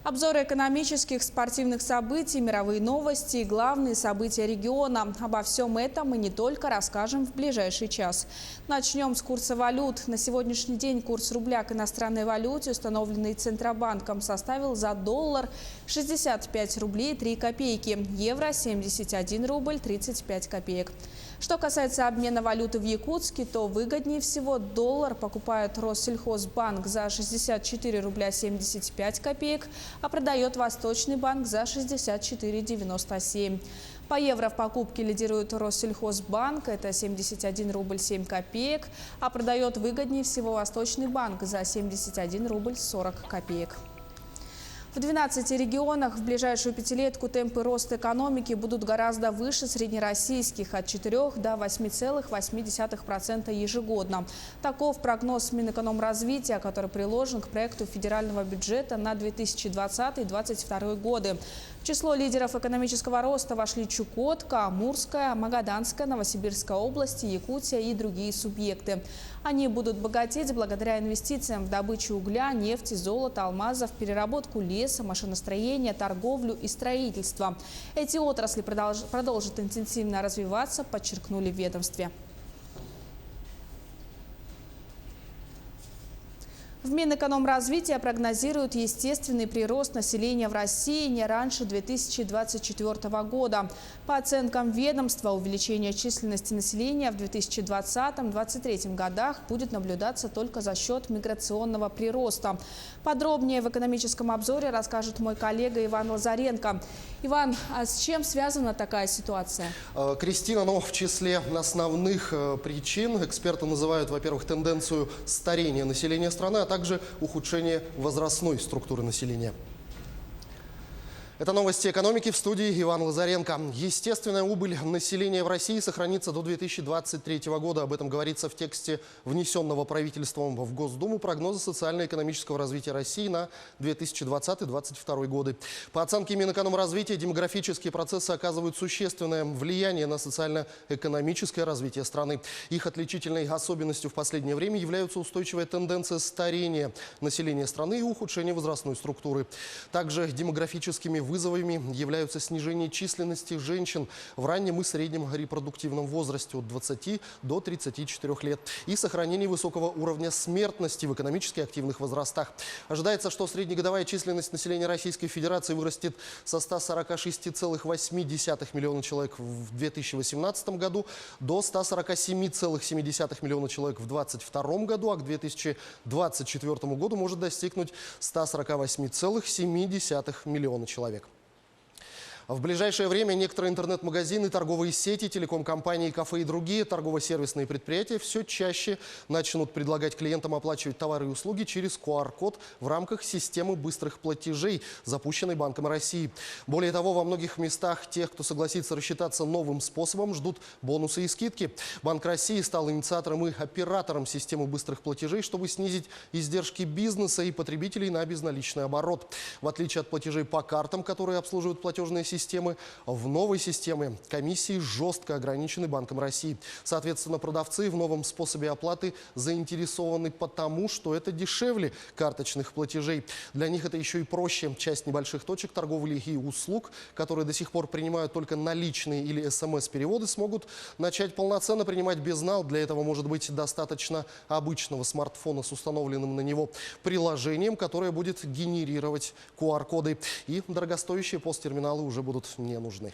Обзоры экономических, спортивных событий, мировые новости и главные события региона. Обо всем этом мы не только расскажем в ближайший час. Начнем с курса валют. На сегодняшний день курс рубля к иностранной валюте, установленный Центробанком, составил за доллар 65 рублей 3 копейки, евро 71 рубль 35 копеек. Что касается обмена валюты в Якутске, то выгоднее всего доллар покупает Россельхозбанк за 64 рубля 75 копеек, а продает Восточный банк за 64,97. По евро в покупке лидирует Россельхозбанк, это 71 рубль 7 копеек, а продает выгоднее всего Восточный банк за 71 рубль 40 копеек. В 12 регионах в ближайшую пятилетку темпы роста экономики будут гораздо выше среднероссийских – от 4 до 8,8% ежегодно. Таков прогноз Минэкономразвития, который приложен к проекту федерального бюджета на 2020-2022 годы. В число лидеров экономического роста вошли Чукотка, Амурская, Магаданская, Новосибирская области, Якутия и другие субъекты. Они будут богатеть благодаря инвестициям в добычу угля, нефти, золота, алмазов, переработку леса, машиностроение, торговлю и строительство. Эти отрасли продолжат интенсивно развиваться, подчеркнули в ведомстве. В Минэкономразвития прогнозируют естественный прирост населения в России не раньше 2024 года. По оценкам ведомства, увеличение численности населения в 2020-2023 годах будет наблюдаться только за счет миграционного прироста. Подробнее в экономическом обзоре расскажет мой коллега Иван Лазаренко. Иван, а с чем связана такая ситуация? Кристина, в числе основных причин эксперты называют, во-первых, тенденцию старения населения страны, а также ухудшение возрастной структуры населения. Это новости экономики, в студии Иван Лазаренко. Естественная убыль населения в России сохранится до 2023 года. Об этом говорится в тексте внесенного правительством в Госдуму прогноза социально-экономического развития России на 2020-2022 годы. По оценке Минэкономразвития, демографические процессы оказывают существенное влияние на социально-экономическое развитие страны. Их отличительной особенностью в последнее время являются устойчивая тенденция старения населения страны и ухудшение возрастной структуры. Также демографическими вызовами являются снижение численности женщин в раннем и среднем репродуктивном возрасте от 20 до 34 лет и сохранение высокого уровня смертности в экономически активных возрастах. Ожидается, что среднегодовая численность населения Российской Федерации вырастет со 146,8 миллиона человек в 2018 году до 147,7 миллиона человек в 2022 году, а к 2024 году может достигнуть 148,7 миллиона человек. В ближайшее время некоторые интернет-магазины, торговые сети, телеком-компании, кафе и другие торгово-сервисные предприятия все чаще начнут предлагать клиентам оплачивать товары и услуги через QR-код в рамках системы быстрых платежей, запущенной Банком России. Более того, во многих местах тех, кто согласится рассчитаться новым способом, ждут бонусы и скидки. Банк России стал инициатором и оператором системы быстрых платежей, чтобы снизить издержки бизнеса и потребителей на безналичный оборот. В отличие от платежей по картам, которые обслуживают платежные системы, в новой системе комиссии жестко ограничены Банком России. Соответственно, продавцы в новом способе оплаты заинтересованы потому, что это дешевле карточных платежей. Для них это еще и проще. Часть небольших точек торговли и услуг, которые до сих пор принимают только наличные или СМС-переводы, смогут начать полноценно принимать безнал. Для этого может быть достаточно обычного смартфона с установленным на него приложением, которое будет генерировать QR-коды. И дорогостоящие посттерминалы уже будут не нужны.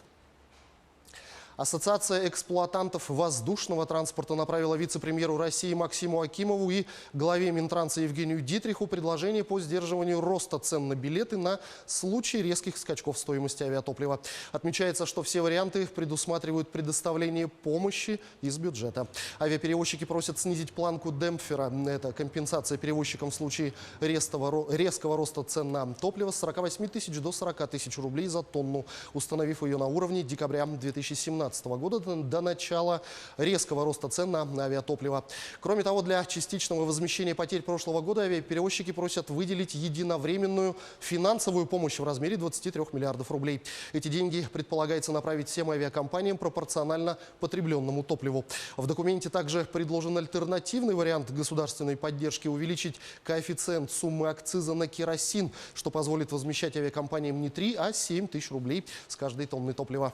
Ассоциация эксплуатантов воздушного транспорта направила вице-премьеру России Максиму Акимову и главе Минтранса Евгению Дитриху предложение по сдерживанию роста цен на билеты на случай резких скачков стоимости авиатоплива. Отмечается, что все варианты предусматривают предоставление помощи из бюджета. Авиаперевозчики просят снизить планку демпфера. Это компенсация перевозчикам в случае резкого роста цен на топливо с 48 тысяч до 40 тысяч рублей за тонну, установив ее на уровне декабря 2017 2013 года до начала резкого роста цен на авиатопливо. Кроме того, для частичного возмещения потерь прошлого года авиаперевозчики просят выделить единовременную финансовую помощь в размере 23 миллиардов рублей. Эти деньги предполагается направить всем авиакомпаниям пропорционально потребленному топливу. В документе также предложен альтернативный вариант государственной поддержки – увеличить коэффициент суммы акциза на керосин, что позволит возмещать авиакомпаниям не 3, а 7 тысяч рублей с каждой тонны топлива.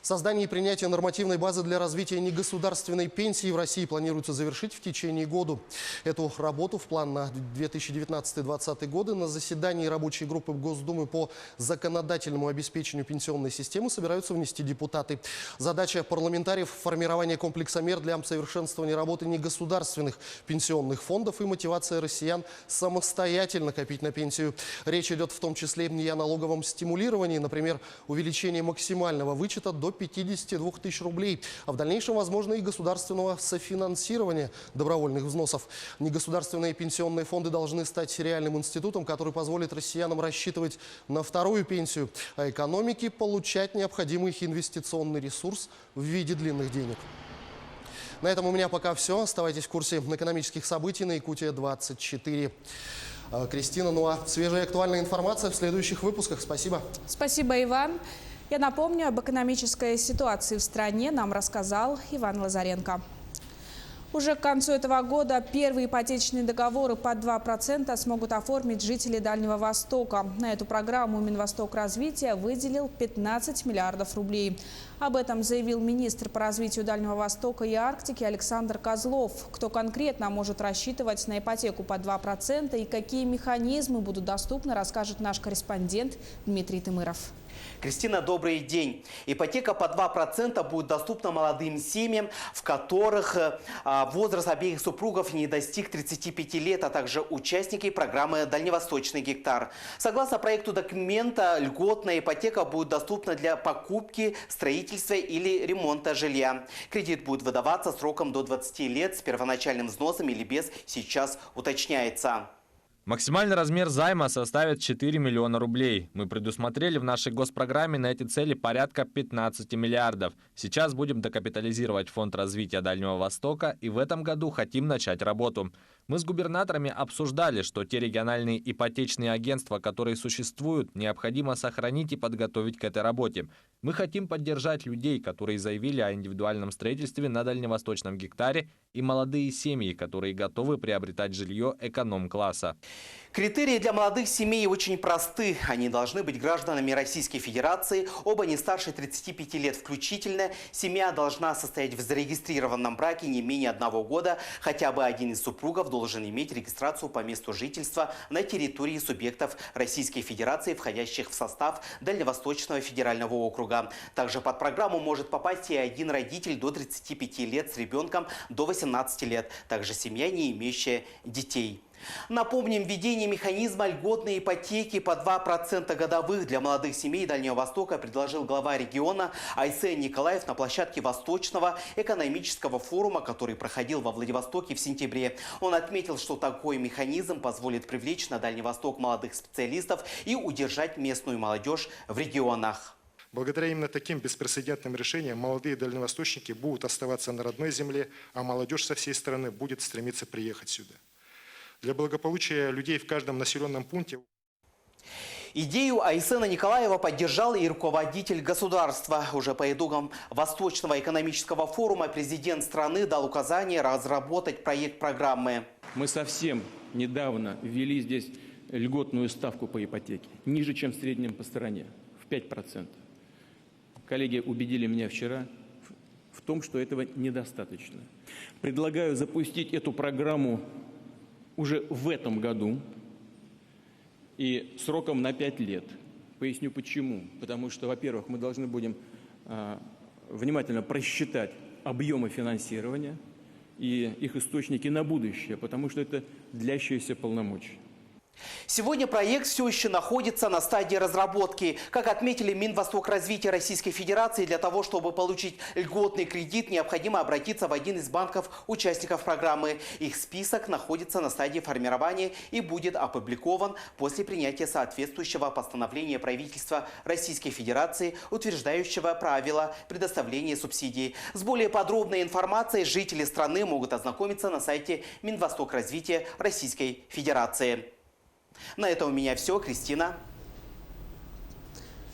Создание и принятие нормативной базы для развития негосударственной пенсии в России планируется завершить в течение года. Эту работу в план на 2019-2020 годы на заседании рабочей группы Госдумы по законодательному обеспечению пенсионной системы собираются внести депутаты. Задача парламентариев – формирование комплекса мер для совершенствования работы негосударственных пенсионных фондов и мотивация россиян самостоятельно копить на пенсию. Речь идет в том числе и о налоговом стимулировании, например, увеличении максимального вычета до 52 тысяч рублей, а в дальнейшем, возможно, и государственного софинансирования добровольных взносов. Негосударственные пенсионные фонды должны стать реальным институтом, который позволит россиянам рассчитывать на вторую пенсию, а экономике получать необходимый инвестиционный ресурс в виде длинных денег. На этом у меня пока все. Оставайтесь в курсе экономических событий на Якутия-24. Кристина, ну а свежая и актуальная информация в следующих выпусках. Спасибо. Спасибо, Иван. Я напомню, об экономической ситуации в стране нам рассказал Иван Лазаренко. Уже к концу этого года первые ипотечные договоры под 2% смогут оформить жители Дальнего Востока. На эту программу Минвостокразвития выделил 15 миллиардов рублей. Об этом заявил министр по развитию Дальнего Востока и Арктики Александр Козлов. Кто конкретно может рассчитывать на ипотеку под 2% и какие механизмы будут доступны, расскажет наш корреспондент Дмитрий Тымыров. Кристина, добрый день. Ипотека по 2% будет доступна молодым семьям, в которых возраст обеих супругов не достиг 35 лет, а также участники программы «Дальневосточный гектар». Согласно проекту документа, льготная ипотека будет доступна для покупки, строительства или ремонта жилья. Кредит будет выдаваться сроком до 20 лет с первоначальным взносом или без, сейчас уточняется. Максимальный размер займа составит 4 миллиона рублей. Мы предусмотрели в нашей госпрограмме на эти цели порядка 15 миллиардов. Сейчас будем докапитализировать Фонд развития Дальнего Востока и в этом году хотим начать работу. Мы с губернаторами обсуждали, что те региональные ипотечные агентства, которые существуют, необходимо сохранить и подготовить к этой работе. Мы хотим поддержать людей, которые заявили о индивидуальном строительстве на дальневосточном гектаре, и молодые семьи, которые готовы приобретать жилье эконом-класса. Критерии для молодых семей очень просты. Они должны быть гражданами Российской Федерации, оба не старше 35 лет включительно. Семья должна состоять в зарегистрированном браке не менее 1 года. Хотя бы один из супругов должен иметь регистрацию по месту жительства на территории субъектов Российской Федерации, входящих в состав Дальневосточного федерального округа. Также под программу может попасть и один родитель до 35 лет с ребенком до 18 лет. Также семья, не имеющая детей. Напомним, введение механизма льготной ипотеки по 2% годовых для молодых семей Дальнего Востока предложил глава региона Айсен Николаев на площадке Восточного экономического форума, который проходил во Владивостоке в сентябре. Он отметил, что такой механизм позволит привлечь на Дальний Восток молодых специалистов и удержать местную молодежь в регионах. Благодаря именно таким беспрецедентным решениям молодые дальневосточники будут оставаться на родной земле, а молодежь со всей страны будет стремиться приехать сюда. Для благополучия людей в каждом населенном пункте. Идею Айсена Николаева поддержал и руководитель государства. Уже по итогам Восточного экономического форума президент страны дал указание разработать проект программы. Мы совсем недавно ввели здесь льготную ставку по ипотеке, ниже, чем в среднем по стране, в 5%. Коллеги убедили меня вчера в том, что этого недостаточно. Предлагаю запустить эту программу уже в этом году и сроком на 5 лет. Поясню почему. Потому что, во-первых, мы должны будем внимательно просчитать объемы финансирования и их источники на будущее, потому что это длящиеся полномочия. Сегодня проект все еще находится на стадии разработки. Как отметили Минвостокразвития Российской Федерации, для того, чтобы получить льготный кредит, необходимо обратиться в один из банков-участников программы. Их список находится на стадии формирования и будет опубликован после принятия соответствующего постановления правительства Российской Федерации, утверждающего правила предоставления субсидий. С более подробной информацией жители страны могут ознакомиться на сайте Минвостокразвития Российской Федерации. На этом у меня все. Кристина.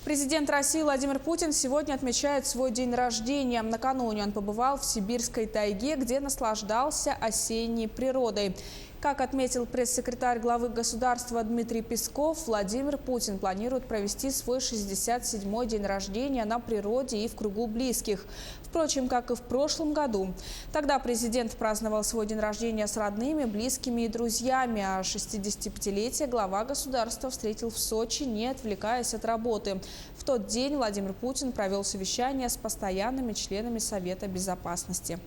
Президент России Владимир Путин сегодня отмечает свой день рождения. Накануне он побывал в сибирской тайге, где наслаждался осенней природой. Как отметил пресс-секретарь главы государства Дмитрий Песков, Владимир Путин планирует провести свой 67-й день рождения на природе и в кругу близких. Впрочем, как и в прошлом году. Тогда президент праздновал свой день рождения с родными, близкими и друзьями, а 65-летие глава государства встретил в Сочи, не отвлекаясь от работы. В тот день Владимир Путин провел совещание с постоянными членами Совета Безопасности.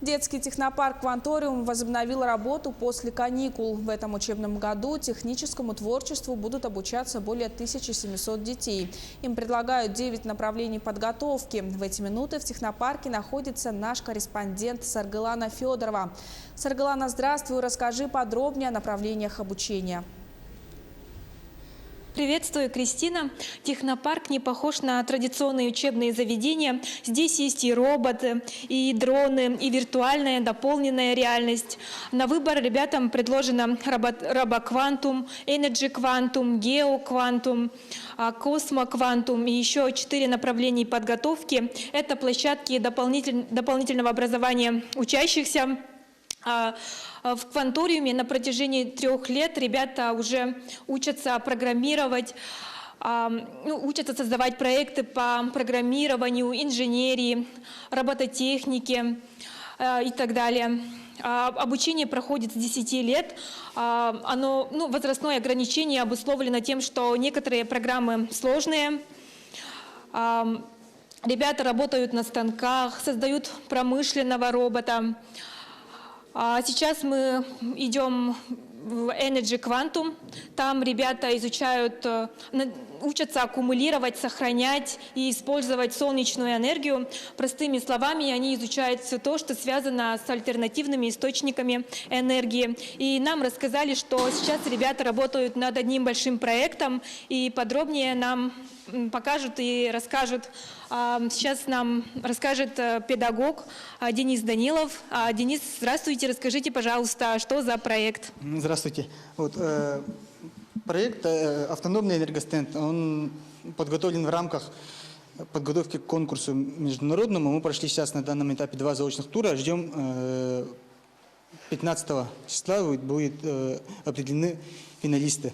Детский технопарк «Кванториум» возобновил работу после каникул. В этом учебном году техническому творчеству будут обучаться более 1700 детей. Им предлагают 9 направлений подготовки. В эти минуты в технопарке находится наш корреспондент Саргалана Федорова. Саргалана, здравствуй. Расскажи подробнее о направлениях обучения. Приветствую, Кристина. Технопарк не похож на традиционные учебные заведения. Здесь есть и роботы, и дроны, и виртуальная дополненная реальность. На выбор ребятам предложено RoboQuantum, EnergyQuantum, GeoQuantum, CosmoQuantum и еще 4 направления подготовки. Это площадки дополнительного образования учащихся. В Кванториуме на протяжении 3 лет ребята уже учатся программировать, учатся создавать проекты по программированию, инженерии, робототехнике и так далее. Обучение проходит с 10 лет. Возрастное ограничение обусловлено тем, что некоторые программы сложные. Ребята работают на станках, создают промышленного робота. Сейчас мы идем в EnergyQuantum. Там ребята учатся аккумулировать, сохранять и использовать солнечную энергию. Простыми словами, они изучают все то, что связано с альтернативными источниками энергии. И нам рассказали, что сейчас ребята работают над одним большим проектом, и подробнее нам покажут и расскажут. Сейчас нам расскажет педагог Денис Данилов. Денис, здравствуйте, расскажите, пожалуйста, что за проект? Здравствуйте. Проект «Автономный энергостенд», он подготовлен в рамках подготовки к конкурсу международному. Мы прошли сейчас на данном этапе 2 заочных тура. Ждем 15 числа будут определены финалисты.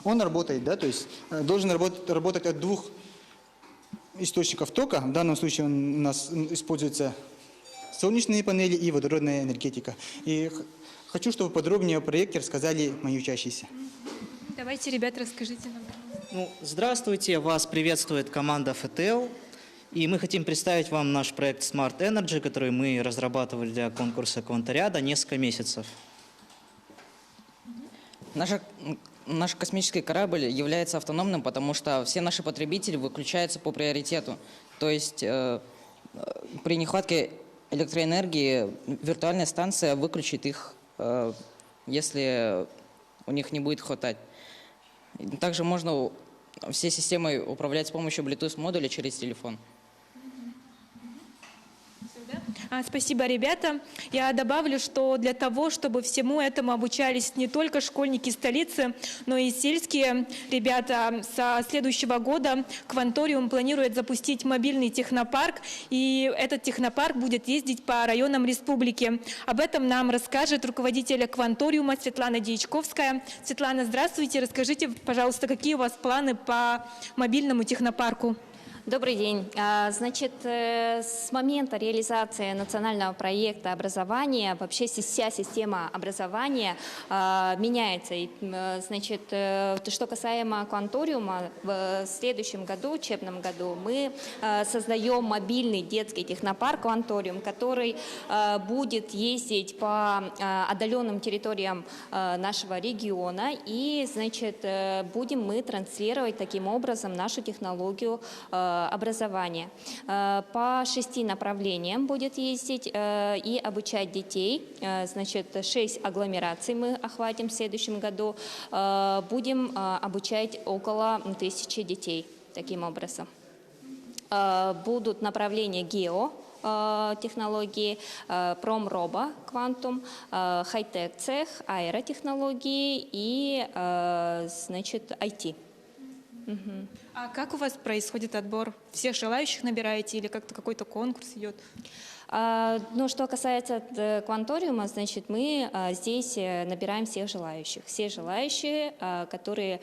Он работает, то есть должен работать от 2 источников тока. В данном случае у нас используются солнечные панели и водородная энергетика. И хочу, чтобы подробнее о проекте рассказали мои учащиеся. Давайте, ребят, расскажите нам. Здравствуйте, вас приветствует команда ФТЛ. И мы хотим представить вам наш проект Smart Energy, который мы разрабатывали для конкурса Кванториада несколько месяцев. Наш космический корабль является автономным, потому что все наши потребители выключаются по приоритету. То есть при нехватке электроэнергии виртуальная станция выключит их, если у них не будет хватать. Также можно всей системой управлять с помощью Bluetooth-модуля через телефон. Спасибо, ребята. Я добавлю, что для того, чтобы всему этому обучались не только школьники столицы, но и сельские ребята, со следующего года Кванториум планирует запустить мобильный технопарк, и этот технопарк будет ездить по районам республики. Об этом нам расскажет руководитель Кванториума Светлана Дьячковская. Светлана, здравствуйте. Расскажите, пожалуйста, какие у вас планы по мобильному технопарку? Добрый день. Значит, с момента реализации национального проекта образования вообще вся система образования меняется. И, значит, что касаемо кванториума, в следующем году, учебном году, мы создаем мобильный детский технопарк «Кванториум», который будет ездить по отдаленным территориям нашего региона. И, значит, будем мы транслировать таким образом нашу технологию образования. По 6 направлениям будет ездить и обучать детей. Значит, 6 агломераций мы охватим в следующем году. Будем обучать около 1000 детей таким образом. Будут направления геотехнологии, промробо, квантум, хай-тек цех, аэротехнологии и, значит, IT. А как у вас происходит отбор? Всех желающих набираете или как-то какой-то конкурс идет? Ну, что касается кванториума, значит, мы здесь набираем всех желающих. Все желающие, которые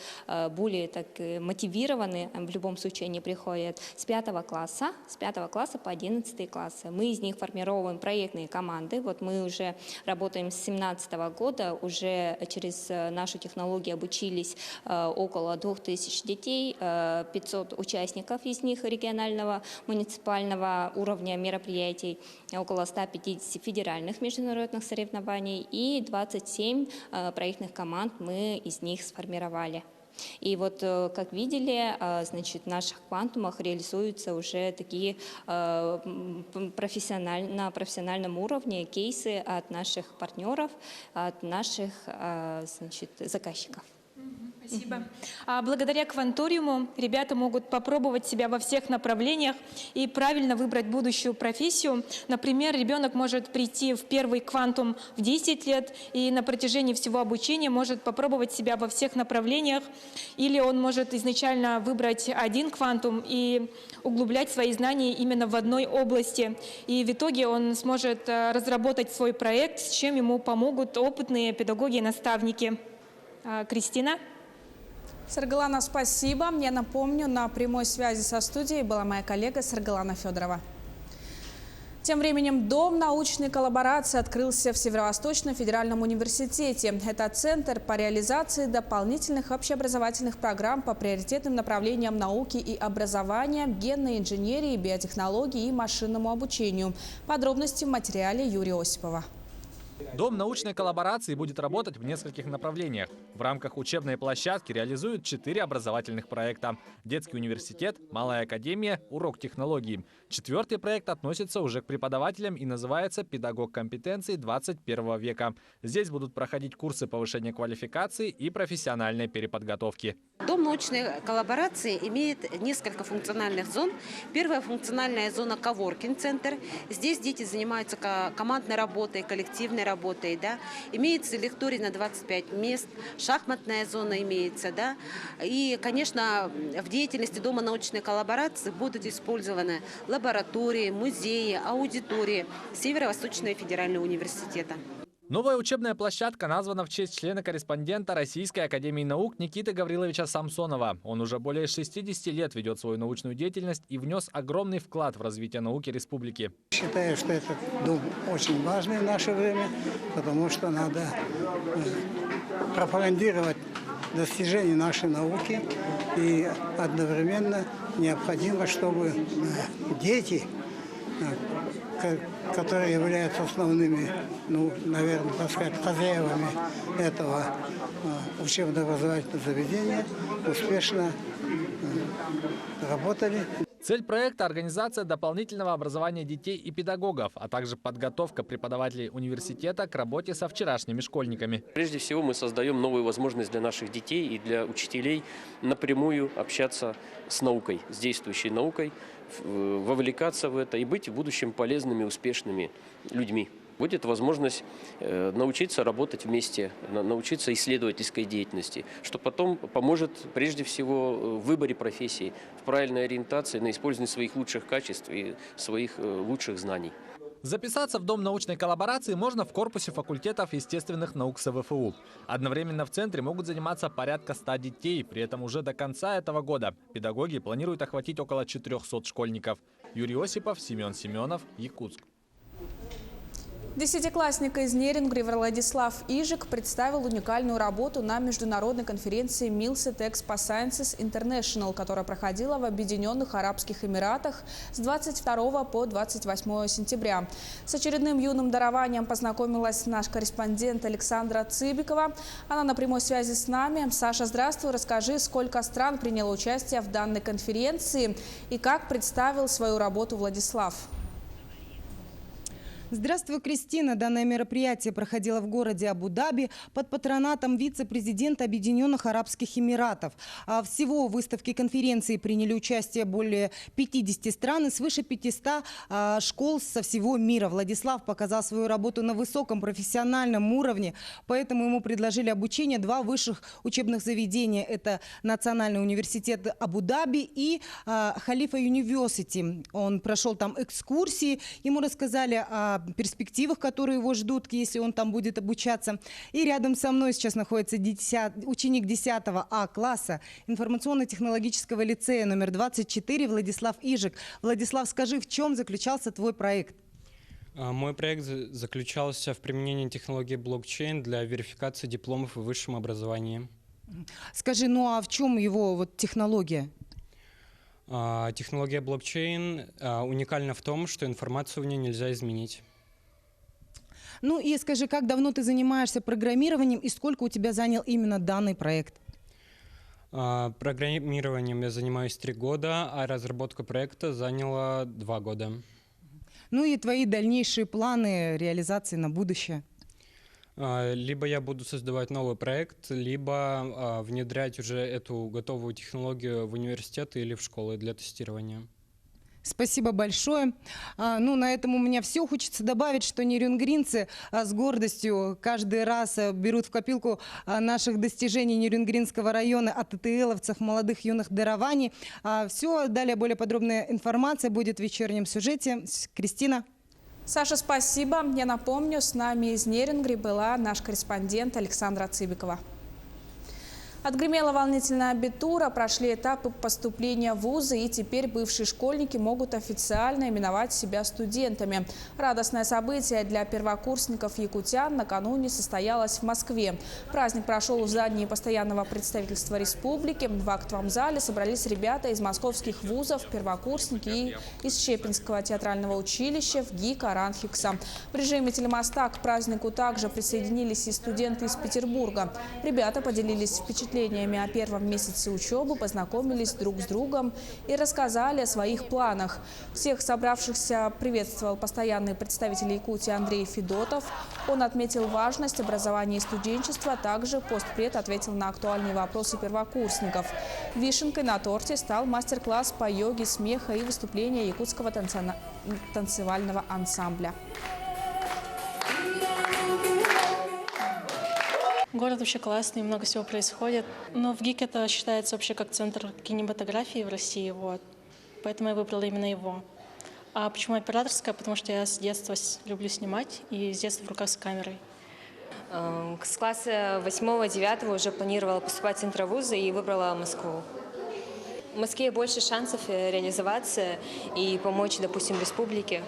более так мотивированы, в любом случае они приходят с 5 класса по 11 класс. Мы из них формируем проектные команды. Вот мы уже работаем с 2017 года, уже через нашу технологию обучились около 2000 детей, 500 участников из них регионального, муниципального уровня мероприятий, около 150 федеральных международных соревнований и 27 проектных команд мы из них сформировали. И вот, как видели, значит, в наших квантумах реализуются уже такие на профессиональном уровне кейсы от наших партнеров, от наших, значит, заказчиков. Спасибо. Благодаря кванториуму ребята могут попробовать себя во всех направлениях и правильно выбрать будущую профессию. Например, ребенок может прийти в первый квантум в 10 лет и на протяжении всего обучения может попробовать себя во всех направлениях. Или он может изначально выбрать один квантум и углублять свои знания именно в одной области. И в итоге он сможет разработать свой проект, с чем ему помогут опытные педагоги и наставники. Кристина? Саргалана, спасибо. Я напомню, на прямой связи со студией была моя коллега Саргалана Федорова. Тем временем Дом научной коллаборации открылся в Северо-Восточном федеральном университете. Это центр по реализации дополнительных общеобразовательных программ по приоритетным направлениям науки и образования, генной инженерии, биотехнологии и машинному обучению. Подробности в материале Юрия Осипова. Дом научной коллаборации будет работать в нескольких направлениях. В рамках учебной площадки реализуют 4 образовательных проекта. Детский университет, малая академия, урок технологий. 4-й проект относится уже к преподавателям и называется «Педагог компетенций 21 века». Здесь будут проходить курсы повышения квалификации и профессиональной переподготовки. Дом научной коллаборации имеет несколько функциональных зон. Первая функциональная зона – коворкинг-центр. Здесь дети занимаются командной работой, коллективной работой. Да. Имеется лекторий на 25 мест, шахматная зона имеется. Да. И, конечно, в деятельности Дома научной коллаборации будут использованы лаборатории, музеи, аудитории Северо-Восточного федерального университета. Новая учебная площадка названа в честь члена-корреспондента Российской академии наук Никиты Гавриловича Самсонова. Он уже более 60 лет ведет свою научную деятельность и внес огромный вклад в развитие науки республики. Считаю, что этот дом очень важный в наше время, потому что надо пропагандировать достижения нашей науки и одновременно необходимо, чтобы дети, которые являются основными, наверное, так сказать, хозяевами этого учебно-образовательного заведения, успешно работали. Цель проекта – организация дополнительного образования детей и педагогов, а также подготовка преподавателей университета к работе со вчерашними школьниками. Прежде всего мы создаем новую возможность для наших детей и для учителей напрямую общаться с наукой, с действующей наукой, вовлекаться в это и быть в будущем полезными, успешными людьми. Будет возможность научиться работать вместе, научиться исследовательской деятельности, что потом поможет прежде всего в выборе профессии, в правильной ориентации на использование своих лучших качеств и своих лучших знаний. Записаться в Дом научной коллаборации можно в корпусе факультетов естественных наук СВФУ. Одновременно в центре могут заниматься порядка 100 детей. При этом уже до конца этого года педагоги планируют охватить около 400 школьников. Юрий Осипов, Семен Семенов, Якутск. Десятиклассник из Нерингри Владислав Ижик представил уникальную работу на международной конференции Milset Expo Sciences International, которая проходила в Объединенных Арабских Эмиратах с 22 по 28 сентября. С очередным юным дарованием познакомилась наш корреспондент Александра Цыбикова. Она на прямой связи с нами. Саша, здравствуй. Расскажи, сколько стран приняло участие в данной конференции и как представил свою работу Владислав. Здравствуй, Кристина. Данное мероприятие проходило в городе Абу-Даби под патронатом вице-президента Объединенных Арабских Эмиратов. Всего в выставке конференции приняли участие более 50 стран и свыше 500 школ со всего мира. Владислав показал свою работу на высоком профессиональном уровне, поэтому ему предложили обучение 2 высших учебных заведения. Это Национальный университет Абу-Даби и Халифа Юниверсити. Он прошел там экскурсии, ему рассказали о перспективах, которые его ждут, если он там будет обучаться. И рядом со мной сейчас находится ученик 10 А класса информационно-технологического лицея номер 24 Владислав Ижик. Владислав, скажи, в чем заключался твой проект? Мой проект заключался в применении технологии блокчейн для верификации дипломов в высшем образовании. Скажи, ну а в чем его технология? Технология блокчейн уникальна в том, что информацию в ней нельзя изменить. Ну и скажи, как давно ты занимаешься программированием и сколько у тебя занял именно данный проект? Программированием я занимаюсь 3 года, а разработка проекта заняла 2 года. Ну и твои дальнейшие планы реализации на будущее? Либо я буду создавать новый проект, либо внедрять уже эту готовую технологию в университеты или в школы для тестирования. Спасибо большое. Ну, на этом у меня все. Хочется добавить, что нерюнгринцы с гордостью каждый раз берут в копилку наших достижений Нерюнгринского района от АТЛовцев, молодых юных дарований. Все, далее более подробная информация будет в вечернем сюжете. Кристина. Саша, спасибо. Я напомню, с нами из Нерингри была наш корреспондент Александра Цыбикова. Отгремела волнительная абитура, прошли этапы поступления в вузы, и теперь бывшие школьники могут официально именовать себя студентами. Радостное событие для первокурсников якутян накануне состоялось в Москве. Праздник прошел в здании постоянного представительства республики. В актовом зале собрались ребята из московских вузов, первокурсники и из Щепинского театрального училища в ГИК Аранхикса. В режиме телемоста к празднику также присоединились и студенты из Петербурга. Ребята поделились впечатлениями о первом месяце учебы, познакомились друг с другом и рассказали о своих планах. Всех собравшихся приветствовал постоянный представитель Якутии Андрей Федотов. Он отметил важность образования и студенчества, а также постпред ответил на актуальные вопросы первокурсников. Вишенкой на торте стал мастер-класс по йоге, смеха и выступления якутского танцевального ансамбля. Город вообще классный, много всего происходит. Но в ГИК это считается вообще как центр кинематографии в России, вот. Поэтому я выбрала именно его. А почему операторская? Потому что я с детства люблю снимать и с детства в руках с камерой. С класса 8-9 уже планировала поступать в центровузы и выбрала Москву. В Москве больше шансов реализоваться и помочь, допустим, республике.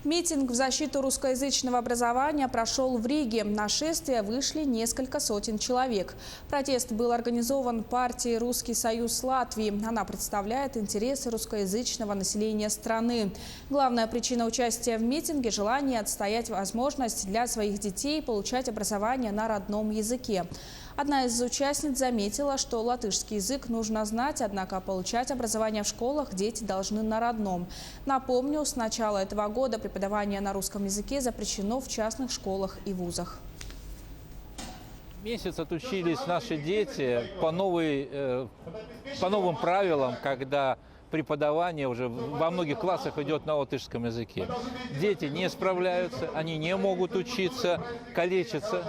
Митинг в защиту русскоязычного образования прошел в Риге. На шествие вышли несколько сотен человек. Протест был организован партией «Русский союз Латвии». Она представляет интересы русскоязычного населения страны. Главная причина участия в митинге – желание отстоять возможность для своих детей получать образование на родном языке. Одна из участниц заметила, что латышский язык нужно знать, однако получать образование в школах дети должны на родном. Напомню, с начала этого года преподавание на русском языке запрещено в частных школах и вузах. Месяц отучились наши дети по новым правилам, когда преподавание уже во многих классах идет на латышском языке. Дети не справляются, они не могут учиться, калечатся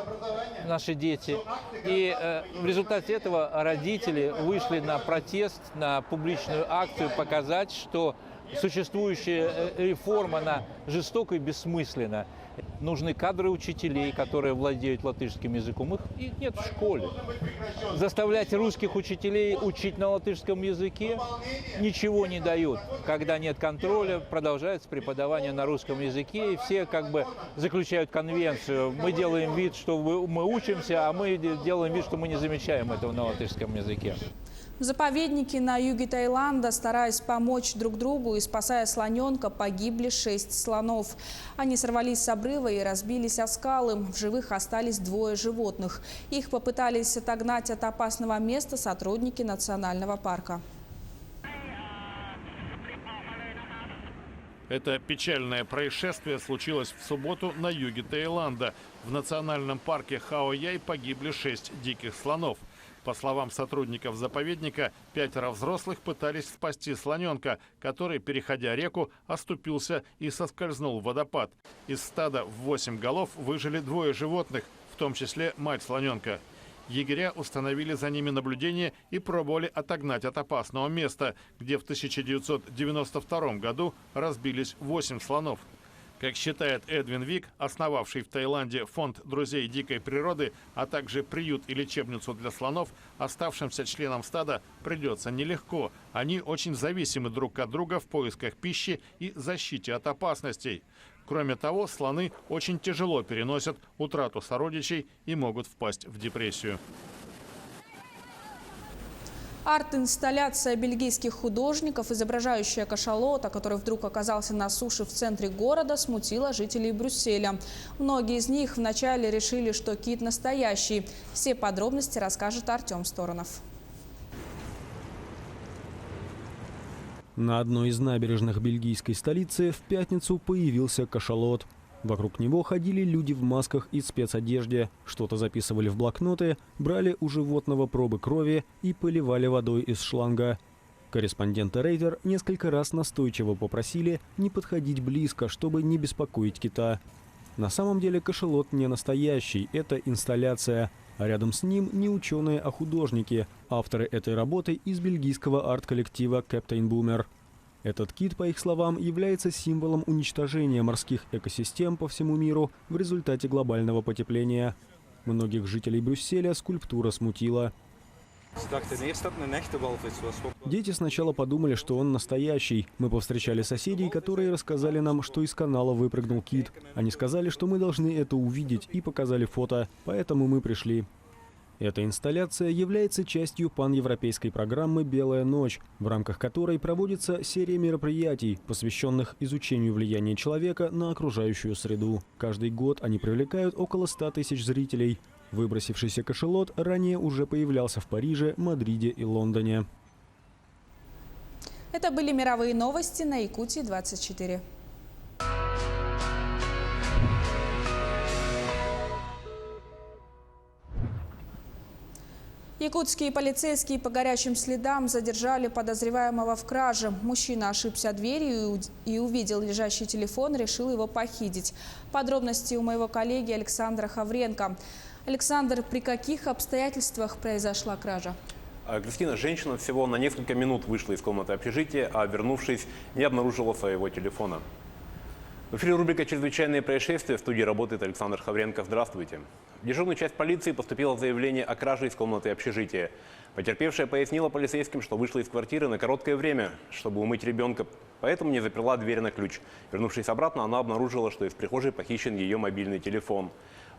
наши дети. И в результате этого родители вышли на протест, на публичную акцию показать, что существующая реформа, она жестока и бессмысленна. Нужны кадры учителей, которые владеют латышским языком. Их нет в школе. Заставлять русских учителей учить на латышском языке ничего не дают. Когда нет контроля, продолжается преподавание на русском языке, и все как бы заключают конвенцию. Мы делаем вид, что мы учимся, а мы делаем вид, что мы не замечаем этого на латышском языке. В заповеднике на юге Таиланда, стараясь помочь друг другу и спасая слоненка, погибли 6 слонов. Они сорвались с обрыва и разбились о скалы. В живых остались 2 животных. Их попытались отогнать от опасного места сотрудники национального парка. Это печальное происшествие случилось в субботу на юге Таиланда. В национальном парке Хао-Яй погибли 6 диких слонов. По словам сотрудников заповедника, 5 взрослых пытались спасти слоненка, который, переходя реку, оступился и соскользнул в водопад. Из стада в 8 голов выжили 2 животных, в том числе мать слоненка. Егеря установили за ними наблюдение и пробовали отогнать от опасного места, где в 1992 году разбились 8 слонов. Как считает Эдвин Вик, основавший в Таиланде фонд друзей дикой природы, а также приют и лечебницу для слонов, оставшимся членам стада придется нелегко. Они очень зависимы друг от друга в поисках пищи и защите от опасностей. Кроме того, слоны очень тяжело переносят утрату сородичей и могут впасть в депрессию. Арт-инсталляция бельгийских художников, изображающая кашалота, который вдруг оказался на суше в центре города, смутила жителей Брюсселя. Многие из них вначале решили, что кит настоящий. Все подробности расскажет Артем Сторонов. На одной из набережных бельгийской столицы в пятницу появился кашалот. Вокруг него ходили люди в масках и спецодежде, что-то записывали в блокноты, брали у животного пробы крови и поливали водой из шланга. Корреспонденты Рейтер несколько раз настойчиво попросили не подходить близко, чтобы не беспокоить кита. На самом деле кашалот не настоящий, это инсталляция. А рядом с ним не ученые, а художники, авторы этой работы из бельгийского арт-коллектива Captain Boomer. Этот кит, по их словам, является символом уничтожения морских экосистем по всему миру в результате глобального потепления. Многих жителей Брюсселя скульптура смутила. Дети сначала подумали, что он настоящий. Мы повстречали соседей, которые рассказали нам, что из канала выпрыгнул кит. Они сказали, что мы должны это увидеть, и показали фото, поэтому мы пришли. Эта инсталляция является частью паневропейской программы «Белая ночь», в рамках которой проводится серия мероприятий, посвященных изучению влияния человека на окружающую среду. Каждый год они привлекают около 100 тысяч зрителей. Выбросившийся кашалот ранее уже появлялся в Париже, Мадриде и Лондоне. Это были мировые новости на Якутии 24. Якутские полицейские по горячим следам задержали подозреваемого в краже. Мужчина ошибся дверью и увидел лежащий телефон, решил его похитить. Подробности у моего коллеги Александра Хавренко. Александр, при каких обстоятельствах произошла кража? Кристина, женщина всего на несколько минут вышла из комнаты общежития, а вернувшись, не обнаружила своего телефона. В эфире рубрика «Чрезвычайные происшествия». В студии работает Александр Хавренко. Здравствуйте. В дежурную часть полиции поступило заявление о краже из комнаты общежития. Потерпевшая пояснила полицейским, что вышла из квартиры на короткое время, чтобы умыть ребенка, поэтому не заперла дверь на ключ. Вернувшись обратно, она обнаружила, что из прихожей похищен ее мобильный телефон.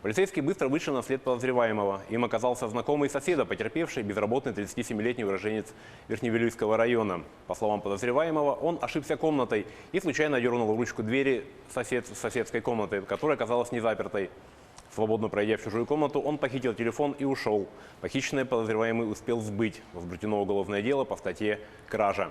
Полицейские быстро вышли на след подозреваемого. Им оказался знакомый соседа потерпевшей, безработный 37-летний уроженец Верхневилюйского района. По словам подозреваемого, он ошибся комнатой и случайно дернул ручку двери соседской комнаты, которая оказалась незапертой. Свободно пройдя в чужую комнату, он похитил телефон и ушел. Похищенный подозреваемый успел сбыть. Возбуждено уголовное дело по статье «Кража».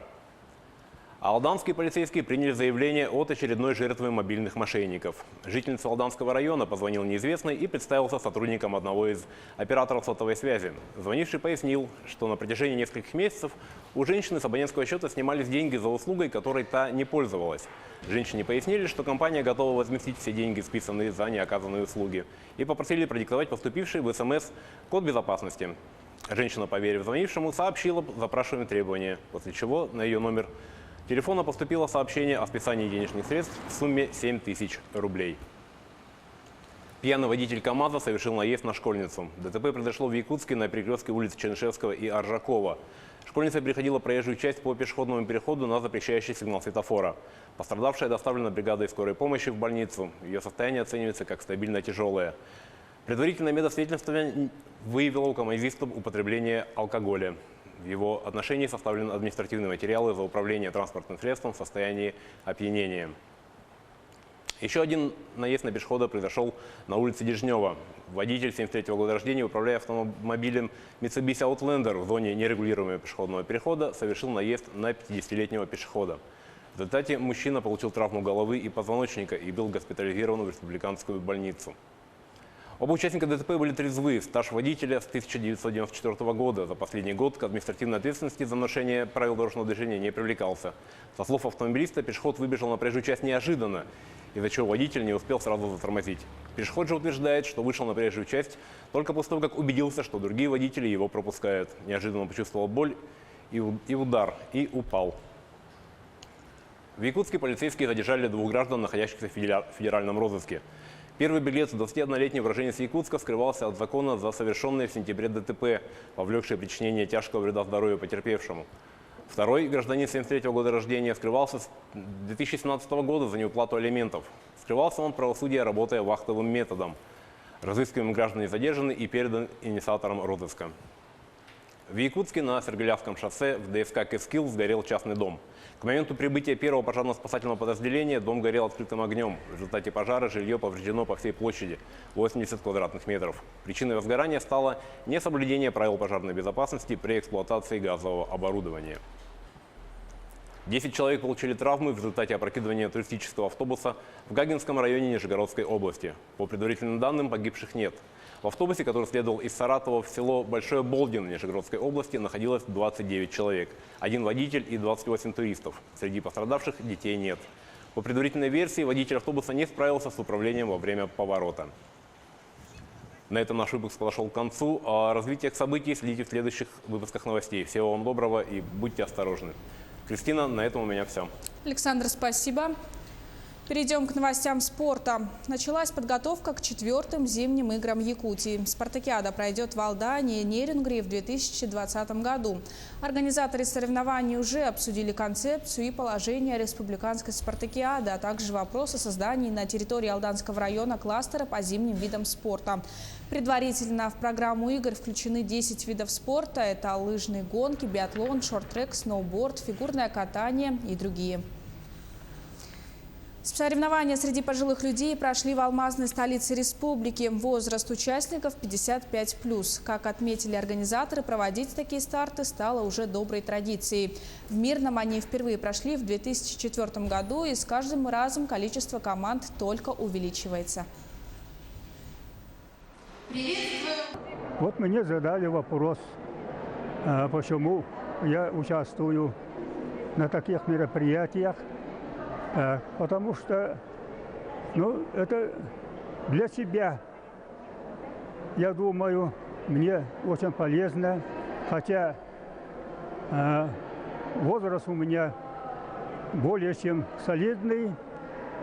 А алданские полицейские приняли заявление от очередной жертвы мобильных мошенников. Жительница Алданского района позвонил неизвестный и представился сотрудником одного из операторов сотовой связи. Звонивший пояснил, что на протяжении нескольких месяцев у женщины с абонентского счета снимались деньги за услугой, которой та не пользовалась. Женщине пояснили, что компания готова возместить все деньги, списанные за неоказанные услуги, и попросили продиктовать поступивший в СМС код безопасности. Женщина, поверив звонившему, сообщила запрашиваемые требования, после чего на ее номер телефона поступило сообщение о списании денежных средств в сумме 7000 рублей. Пьяный водитель КамАЗа совершил наезд на школьницу. ДТП произошло в Якутске на перекрестке улиц Чернышевского и Аржакова. Школьница переходила проезжую часть по пешеходному переходу на запрещающий сигнал светофора. Пострадавшая доставлена бригадой скорой помощи в больницу. Ее состояние оценивается как стабильно тяжелое. Предварительное медосвидетельствование выявило у КамАЗиста употребление алкоголя. В его отношении составлены административные материалы за управление транспортным средством в состоянии опьянения. Еще один наезд на пешехода произошел на улице Дежнева. Водитель 73-го года рождения, управляя автомобилем Mitsubishi Outlander в зоне нерегулируемого пешеходного перехода, совершил наезд на 50-летнего пешехода. В результате мужчина получил травму головы и позвоночника и был госпитализирован в республиканскую больницу. Оба участника ДТП были трезвы. Стаж водителя с 1994 года. За последний год к административной ответственности за нарушение правил дорожного движения не привлекался. Со слов автомобилиста, пешеход выбежал на проезжую часть неожиданно, из-за чего водитель не успел сразу затормозить. Пешеход же утверждает, что вышел на проезжую часть только после того, как убедился, что другие водители его пропускают. Неожиданно почувствовал боль и удар, и упал. В Якутске полицейские задержали 2 граждан, находящихся в федеральном розыске. Первый беглец, 21-летний уроженец Якутска, скрывался от закона за совершенное в сентябре ДТП, повлекшее причинение тяжкого вреда здоровью потерпевшему. Второй, гражданин 73-го года рождения, скрывался с 2017 года за неуплату алиментов. Скрывался он в правосудии, работая вахтовым методом. Разыскиваемые граждане задержаны и переданы инициаторам розыска. В Якутске на Сергелявском шоссе в ДСК «Кэскилл» сгорел частный дом. К моменту прибытия первого пожарно-спасательного подразделения дом горел открытым огнем. В результате пожара жилье повреждено по всей площади – 80 квадратных метров. Причиной возгорания стало несоблюдение правил пожарной безопасности при эксплуатации газового оборудования. 10 человек получили травмы в результате опрокидывания туристического автобуса в Гагинском районе Нижегородской области. По предварительным данным, погибших нет. В автобусе, который следовал из Саратова в село Большое Болдино Нижегородской области, находилось 29 человек. 1 водитель и 28 туристов. Среди пострадавших детей нет. По предварительной версии, водитель автобуса не справился с управлением во время поворота. На этом наш выпуск подошел к концу. О развитиях событий следите в следующих выпусках новостей. Всего вам доброго и будьте осторожны. Кристина, на этом у меня все. Александр, спасибо. Перейдем к новостям спорта. Началась подготовка к 4-м зимним играм Якутии. Спартакиада пройдет в Алдане и Нерингри в 2020 году. Организаторы соревнований уже обсудили концепцию и положение республиканской спартакиады, а также вопрос о создании на территории Алданского района кластера по зимним видам спорта. Предварительно в программу игр включены 10 видов спорта. Это лыжные гонки, биатлон, шорт-трек, сноуборд, фигурное катание и другие. Соревнования среди пожилых людей прошли в алмазной столице республики. Возраст участников 55+. Как отметили организаторы, проводить такие старты стало уже доброй традицией. В Мирном они впервые прошли в 2004 году, и с каждым разом количество команд только увеличивается. Вот мне задали вопрос, почему я участвую на таких мероприятиях. Потому что, это для себя, я думаю, мне очень полезно, хотя возраст у меня более чем солидный,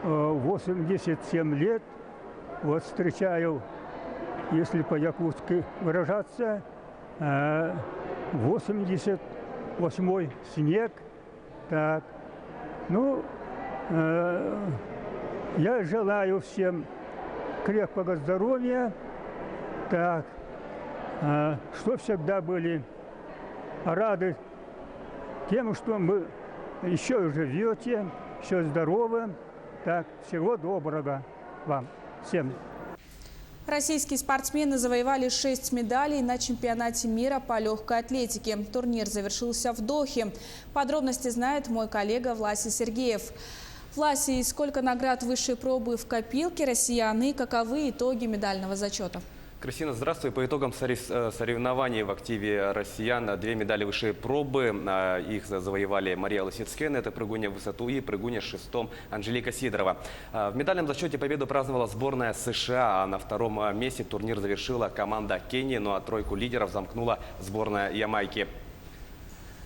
87 лет. Вот встречаю, если по-якутски выражаться, 88-й снег. Так, я желаю всем крепкого здоровья, что всегда были рады тем, что мы еще живете, еще здоровы. Всего доброго вам всем. Российские спортсмены завоевали 6 медалей на чемпионате мира по легкой атлетике. Турнир завершился в Дохе. Подробности знает мой коллега Власий Сергеев. Власий, сколько наград высшей пробы в копилке россиян и каковы итоги медального зачета? Кристина, здравствуй. По итогам соревнований в активе россиян 2 медали высшей пробы. Их завоевали Мария Лосицкена, это прыгунья в высоту, и прыгунья с шестом Анжелика Сидорова. В медальном зачете победу праздновала сборная США, а на втором месте турнир завершила команда Кении, ну а тройку лидеров замкнула сборная Ямайки.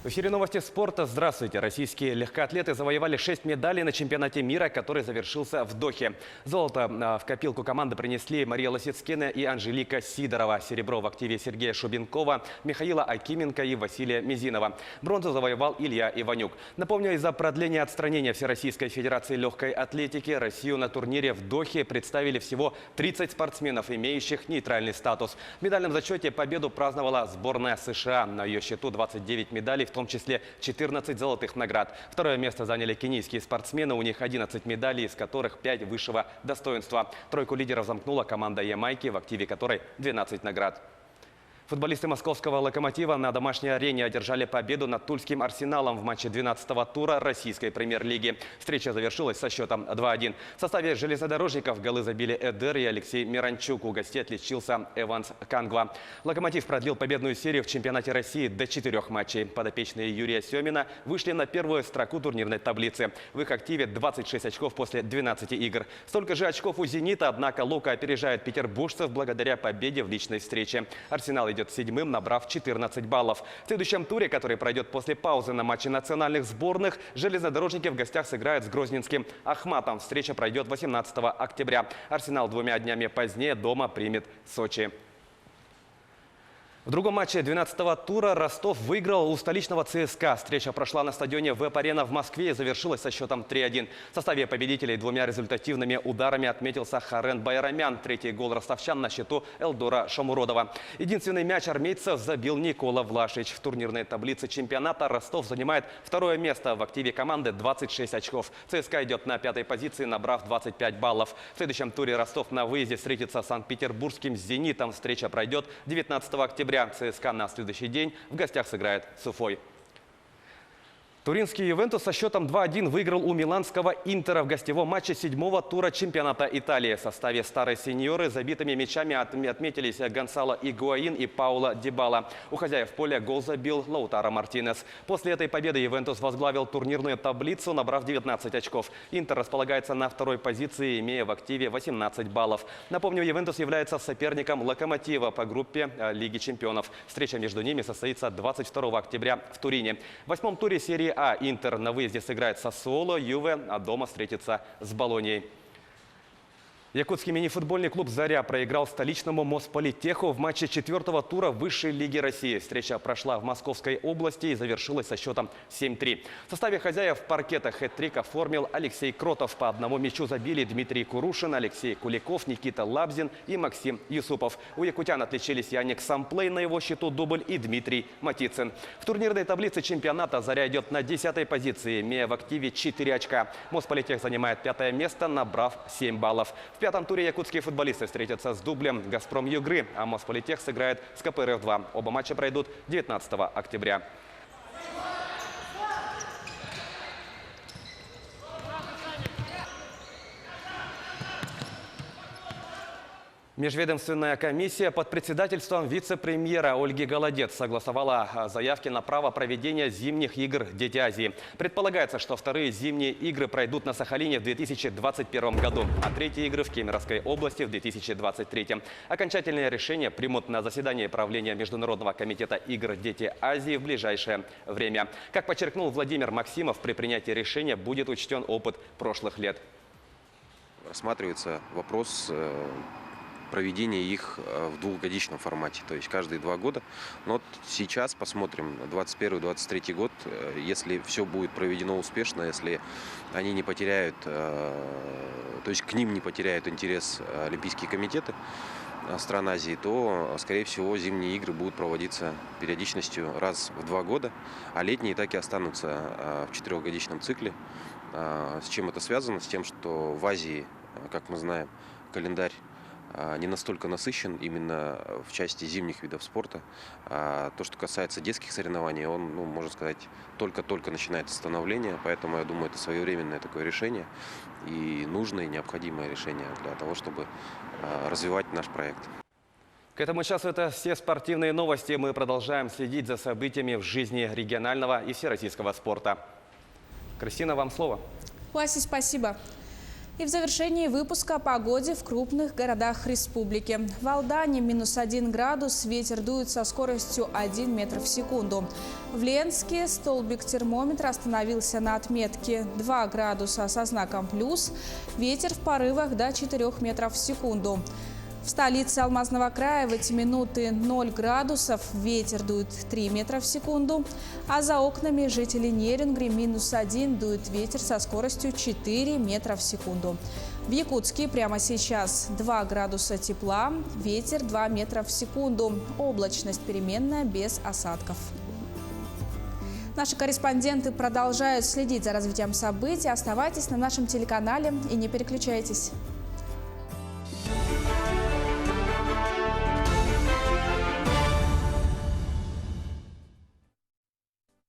В эфире новости спорта. Здравствуйте. Российские легкоатлеты завоевали 6 медалей на чемпионате мира, который завершился в Дохе. Золото в копилку команды принесли Мария Лосицкена и Анжелика Сидорова. Серебро в активе Сергея Шубенкова, Михаила Акименко и Василия Мизинова. Бронзу завоевал Илья Иванюк. Напомню, из-за продления отстранения Всероссийской Федерации легкой атлетики Россию на турнире в Дохе представили всего 30 спортсменов, имеющих нейтральный статус. В медальном зачете победу праздновала сборная США. На ее счету 29 медалей, в том числе 14 золотых наград. Второе место заняли кенийские спортсмены, у них 11 медалей, из которых 5 высшего достоинства. Тройку лидеров замкнула команда Ямайки, в активе которой 12 наград. Футболисты московского «Локомотива» на домашней арене одержали победу над Тульским «Арсеналом» в матче 12-го тура российской премьер-лиги. Встреча завершилась со счетом 2-1. В составе железнодорожников голы забили Эдер и Алексей Миранчук. У гостей отличился Эванс Кангва. «Локомотив» продлил победную серию в чемпионате России до 4 матчей. Подопечные Юрия Семина вышли на первую строку турнирной таблицы. В их активе 26 очков после 12 игр. Столько же очков у «Зенита», однако «Лока» опережает петербуржцев благодаря победе в личной встрече. «Арсенал» идет седьмым, набрав 14 баллов. В следующем туре, который пройдет после паузы на матче национальных сборных, железнодорожники в гостях сыграют с грозненским «Ахматом». Встреча пройдет 18 октября. «Арсенал» 2 днями позднее дома примет Сочи. В другом матче 12-го тура Ростов выиграл у столичного ЦСКА. Встреча прошла на стадионе ВЭП-арена в Москве и завершилась со счетом 3-1. В составе победителей 2 результативными ударами отметился Харен Байрамян. Третий гол ростовчан на счету Элдора Шамуродова. Единственный мяч армейцев забил Никола Влашич. В турнирной таблице чемпионата Ростов занимает 2-е место. В активе команды 26 очков. ЦСКА идет на 5-й позиции, набрав 25 баллов. В следующем туре Ростов на выезде встретится с санкт-петербургским «Зенитом». Встреча пройдет 19 октября. ЦСКА на следующий день в гостях сыграет с Уфой. Туринский «Ювентус» со счетом 2-1 выиграл у миланского «Интера» в гостевом матче 7-го тура чемпионата Италии. В составе старой сеньоры забитыми мячами отметились Гонсало Игуаин и Пауло Дибала. У хозяев поля гол забил Лаутаро Мартинес. После этой победы «Ювентус» возглавил турнирную таблицу, набрав 19 очков. «Интер» располагается на 2-й позиции, имея в активе 18 баллов. Напомню, «Ювентус» является соперником «Локомотива» по группе Лиги чемпионов. Встреча между ними состоится 22 октября в Турине. В 8-м туре серии А «Интер» на выезде сыграет с Сассуоло, Юве, а дома встретится с Болоньей. Якутский мини-футбольный клуб «Заря» проиграл столичному Мосполитеху в матче 4-го тура Высшей лиги России. Встреча прошла в Московской области и завершилась со счетом 7-3. В составе хозяев паркета хэт-трик оформил Алексей Кротов. По одному мячу забили Дмитрий Курушин, Алексей Куликов, Никита Лабзин и Максим Юсупов. У якутян отличились Яник Самплей, на его счету дубль, и Дмитрий Матицын. В турнирной таблице чемпионата «Заря» идет на 10-й позиции, имея в активе 4 очка. Мосполитех занимает 5-е место, набрав 7 баллов. В 5-м туре якутские футболисты встретятся с дублем «Газпром Югры», а Мосполитех сыграет с КПРФ-2. Оба матча пройдут 19 октября. Межведомственная комиссия под председательством вице-премьера Ольги Голодец согласовала заявки на право проведения зимних игр «Дети Азии». Предполагается, что вторые зимние игры пройдут на Сахалине в 2021 году, а третьи игры в Кемеровской области в 2023. Окончательное решение примут на заседании правления Международного комитета игр «Дети Азии» в ближайшее время. Как подчеркнул Владимир Максимов, при принятии решения будет учтен опыт прошлых лет. Рассматривается вопрос проведения их в двухгодичном формате, то есть каждые 2 года. Но вот сейчас посмотрим, 2021-2023 год, если все будет проведено успешно, если они не потеряют, то есть к ним не потеряют интерес олимпийские комитеты стран Азии, то, скорее всего, зимние игры будут проводиться периодичностью раз в 2 года, а летние так и останутся в 4-годичном цикле. С чем это связано? С тем, что в Азии, как мы знаем, календарь не настолько насыщен именно в части зимних видов спорта. А то, что касается детских соревнований, он, можно сказать, только-только начинается становление, поэтому я думаю, это своевременное такое решение и нужное, и необходимое решение для того, чтобы развивать наш проект. К этому часу это все спортивные новости. Мы продолжаем следить за событиями в жизни регионального и всероссийского спорта. Кристина, вам слово. Вася, спасибо. И в завершении выпуска о погоде в крупных городах республики. В Алдане -1 градус, ветер дует со скоростью 1 метр в секунду. В Ленске столбик термометра остановился на отметке 2 градуса со знаком плюс, ветер в порывах до 4 метров в секунду. В столице Алмазного края в эти минуты 0 градусов, ветер дует 3 метра в секунду, а за окнами жителей Нерюнгри -1 дует ветер со скоростью 4 метра в секунду. В Якутске прямо сейчас 2 градуса тепла, ветер 2 метра в секунду, облачность переменная без осадков. Наши корреспонденты продолжают следить за развитием событий. Оставайтесь на нашем телеканале и не переключайтесь.